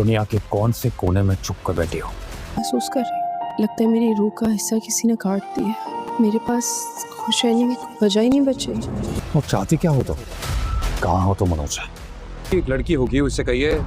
दुनिया के कौन से कोने में छुप कर बैठी हो? महसूस कर रही हूँ, लगता है मेरी रूह का हिस्सा किसी ने काट दिया। मेरे पास खुश रहने की कोई वजह ही नहीं बची। वो चाहती क्या हो? तो कहाँ हो तुम मनोज? एक लड़की होगी, उससे कहिए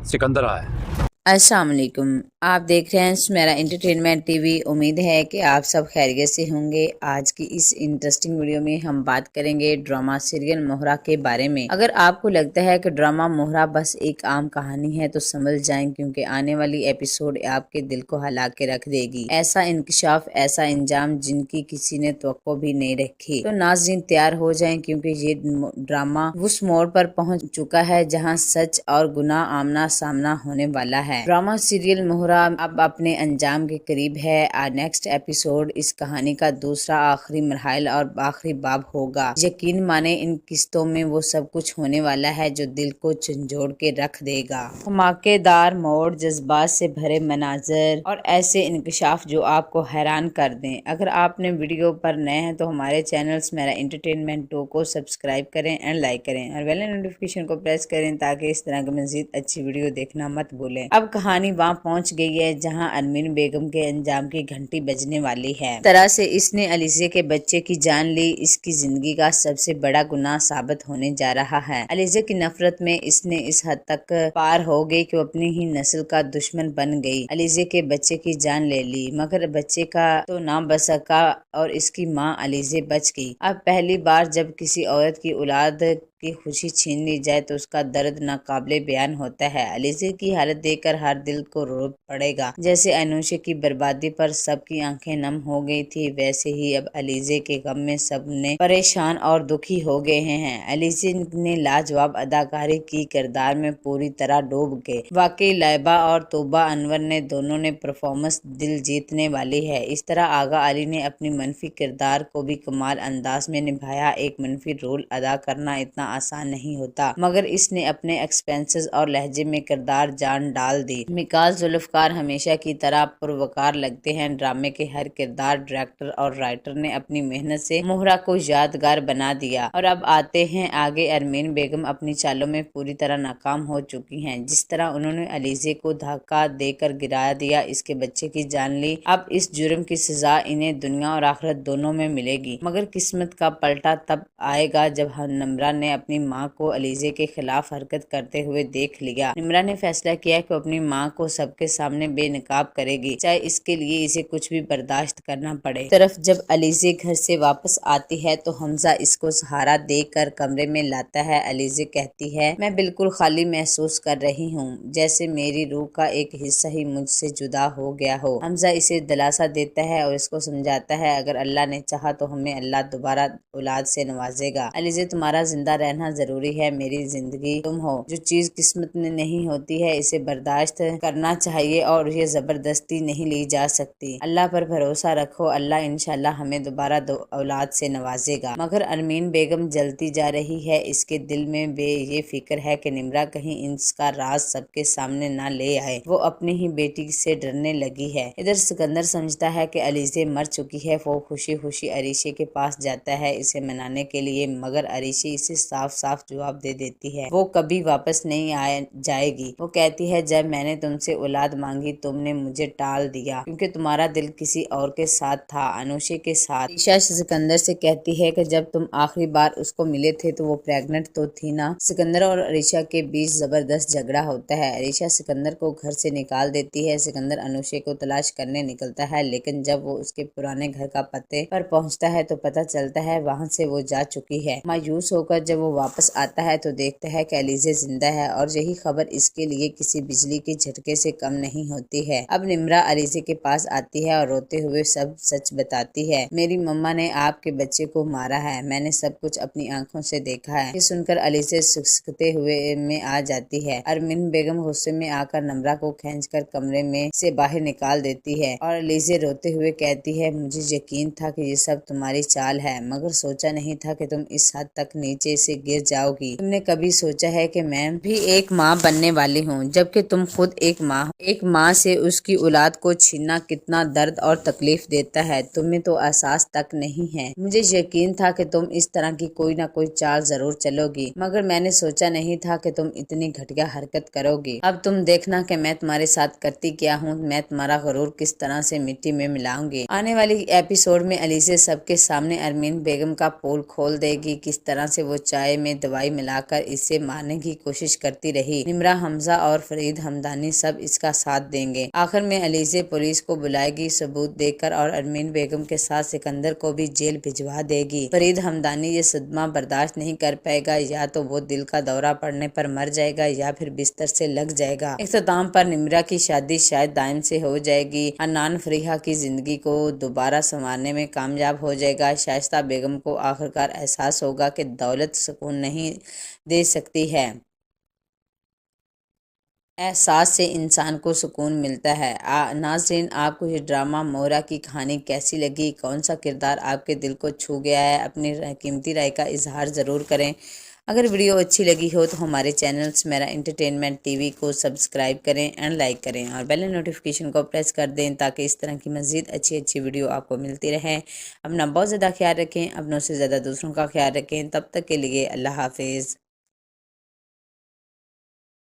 सिकंदर आया है। अस्सलाम वालेकुम, आप देख रहे हैं मेरा एंटरटेनमेंट टीवी। उम्मीद है कि आप सब खैरियत से होंगे। आज की इस इंटरेस्टिंग वीडियो में हम बात करेंगे ड्रामा सीरियल मोहरा के बारे में। अगर आपको लगता है कि ड्रामा मोहरा बस एक आम कहानी है तो समझ जाएं, क्योंकि आने वाली एपिसोड आपके दिल को हिला के रख देगी। ऐसा इंकशाफ, ऐसा इंजाम जिनकी किसी ने तवक्को भी नहीं रखी। तो नाज़रीन तैयार हो जाएं, क्योंकि ये ड्रामा उस मोड़ पर पहुंच चुका है जहां सच और गुनाह आमना सामना होने वाला है। ड्रामा सीरियल मोहरा अब अपने अंजाम के करीब है। नेक्स्ट एपिसोड इस कहानी का दूसरा आखिरी मरहल और आखिरी बाब होगा। यकीन माने इन किस्तों में वो सब कुछ होने वाला है जो दिल को झंझोड़ के रख देगा। धमाकेदार मोड़, जज्बात से भरे मनाजर और ऐसे इंकशाफ जो आपको हैरान कर दें। अगर आपने वीडियो पर नए हैं तो हमारे चैनल्स मेरा एंटरटेनमेंट 2 को सब्सक्राइब करें एंड लाइक करें और बेल नोटिफिकेशन को प्रेस करें ताकि इस तरह की मजीद अच्छी वीडियो देखना मत भूलें। अब कहानी वहाँ पहुँच गई है जहाँ अरमीन बेगम के अंजाम की घंटी बजने वाली है। तरह से इसने अलीजे के बच्चे की जान ली। इसकी जिंदगी का सबसे बड़ा गुनाह साबित होने जा रहा है। अलीजे की नफरत में इसने इस हद तक पार हो गई कि वो अपनी ही नस्ल का दुश्मन बन गई। अलीजे के बच्चे की जान ले ली, मगर बच्चे का तो ना बच सका और इसकी माँ अलीजे बच गई। अब पहली बार जब किसी औरत की औलाद की खुशी छीन ली जाए तो उसका दर्द नाकाबिले बयान होता है। अलीजे की हालत देखकर हर दिल को रो पड़ेगा। जैसे अनुषा की बर्बादी पर सबकी आंखें नम हो गई थी, वैसे ही अब अलीजे के गम में सब ने परेशान और दुखी हो गए हैं। अलीजे ने लाजवाब अदाकारी की, किरदार में पूरी तरह डूब गए। वाकई लाइबा और तोबा अनवर ने दोनों ने परफॉर्मेंस दिल जीतने वाली है। इस तरह आगा अली ने अपनी मनफी किरदार को भी कमाल अंदाज में निभाया। एक मनफी रोल अदा करना इतना आसान नहीं होता, मगर इसने अपने एक्सपेंसेस और लहजे में किरदार जान डाल दी। मिकाल जुल्फकार हमेशा की तरह पुरवकार लगते हैं। ड्रामे के हर किरदार, डायरेक्टर और राइटर ने अपनी मेहनत से मोहरा को यादगार बना दिया। और अब आते हैं आगे। अरमीन बेगम अपनी चालों में पूरी तरह नाकाम हो चुकी हैं। जिस तरह उन्होंने अलीजे को धक्का देकर गिरा दिया, इसके बच्चे की जान ली, अब इस जुर्म की सजा इन्हें दुनिया और आखिरत दोनों में मिलेगी। मगर किस्मत का पलटा तब आएगा जब निम्रा ने अपनी माँ को अलीजे के खिलाफ हरकत करते हुए देख लिया। निम्रा ने फैसला किया कि अपनी माँ को सबके सामने बेनकाब करेगी, चाहे इसके लिए इसे कुछ भी बर्दाश्त करना पड़े। तरफ जब अलीजे घर से वापस आती है तो हमजा इसको सहारा देकर कमरे में लाता है। अलीजे कहती है, मैं बिल्कुल खाली महसूस कर रही हूँ, जैसे मेरी रूह का एक हिस्सा ही मुझसे जुदा हो गया हो। हमजा इसे दिलासा देता है और इसको समझाता है, अगर अल्लाह ने चाहा तो हमें अल्लाह दोबारा औलाद से नवाजेगा। अलीजे, तुम्हारा जिंदा रहना जरूरी है। मेरी जिंदगी तुम हो। जो चीज किस्मत में नहीं होती है इसे बर्दाश्त करना चाहिए और ये जबरदस्ती नहीं ली जा सकती। अल्लाह पर भरोसा रखो, अल्लाह इंशाल्लाह हमें दोबारा औलाद से नवाजेगा। मगर अरमीन बेगम जलती जा रही है। इसके दिल में ये फिक्र है कि निम्रा कहीं इसका राज सबके सामने ना ले आए। वो अपनी ही बेटी से डरने लगी है। इधर सिकंदर समझता है कि अलीजे मर चुकी है। वो खुशी खुशी अरीशे के पास जाता है इसे मनाने के लिए, मगर अरीशे इसे साफ साफ जवाब दे देती है वो कभी वापस नहीं जाएगी। वो कहती है, जब मैंने तुमसे औलाद मांगी तुमने मुझे टाल दिया क्योंकि तुम्हारा दिल किसी और के साथ था, अनुषा के साथ। ईशा सिकंदर से कहती है कि जब तुम आखिरी बार उसको मिले थे तो वो प्रेग्नेंट तो थी ना। सिकंदर और अरीशा के बीच जबरदस्त झगड़ा होता है। अरीशा सिकंदर को घर से निकाल देती है। सिकंदर अनुषा को तलाश करने निकलता है, लेकिन जब वो उसके पुराने घर का पते पर पहुंचता है तो पता चलता है वहां से वो जा चुकी है। मायूस होकर जब वो वापस आता है तो देखता है कि अलीजे जिंदा है और यही खबर इसके लिए किसी बिजली के झटके से कम नहीं होती है। अब निम्रा अलीजे के पास आती है और रोते हुए सब सच बताती है। मेरी मम्मा ने आपके बच्चे को मारा है, मैंने सब कुछ अपनी आंखों से देखा है। ये सुनकर अलीजे सुसकते हुए में आ जाती है। अरमीन बेगम गुस्से में आकर निम्रा को खींचकर कमरे में से बाहर निकाल देती है और अलीजे रोते हुए कहती है, मुझे यकीन था कि ये सब तुम्हारी चाल है, मगर सोचा नहीं था कि तुम इस हद तक नीचे से से गिर जाओगी। तुमने कभी सोचा है कि मैं भी एक माँ बनने वाली हूँ, जबकि तुम खुद एक माँ हो। एक माँ से उसकी औलाद को छीनना कितना दर्द और तकलीफ देता है, तुम्हें तो एहसास तक नहीं है। मुझे यकीन था कि तुम इस तरह की कोई ना कोई चाल जरूर चलोगी, मगर मैंने सोचा नहीं था कि तुम इतनी घटिया हरकत करोगी। अब तुम देखना कि मैं तुम्हारे साथ करती क्या हूँ, मैं तुम्हारा गुरूर किस तरह से मिट्टी में मिलाऊंगी। आने वाली एपिसोड में अलीज़ा सबके सामने अरमीन बेगम का पोल खोल देगी, किस तरह से वो चाय में दवाई मिलाकर इसे मारने की कोशिश करती रही। निम्रा, हमजा और फरीद हमदानी सब इसका साथ देंगे। आखिर में अलीज़ा पुलिस को बुलाएगी सबूत देकर और अरमीन बेगम के साथ सिकंदर को भी जेल भिजवा देगी। फरीद हमदानी ये सदमा बर्दाश्त नहीं कर पाएगा, या तो वो दिल का दौरा पड़ने पर मर जाएगा या फिर बिस्तर से लग जाएगा। इख्तिताम पर निम्रा की शादी शायद दायम से हो जाएगी। अनान फरीहा की जिंदगी को दोबारा संवारने में कामयाब हो जाएगा। शाइस्ता बेगम को आखिरकार एहसास होगा कि दौलत सुकून नहीं दे सकती है, एहसास से इंसान को सुकून मिलता है। नाज़रीन, आपको ये ड्रामा मोहरा की कहानी कैसी लगी? कौन सा किरदार आपके दिल को छू गया है? अपनी कीमती राय का इजहार ज़रूर करें। अगर वीडियो अच्छी लगी हो तो हमारे चैनल मेरा एंटरटेनमेंट टीवी को सब्सक्राइब करें एंड लाइक करें और बेल नोटिफिकेशन को प्रेस कर दें, ताकि इस तरह की मज़ीद अच्छी वीडियो आपको मिलती रहे। अपना बहुत ज़्यादा ख्याल रखें, अपनों से ज़्यादा दूसरों का ख्याल रखें। तब तक के लिए अल्लाह हाफिज़।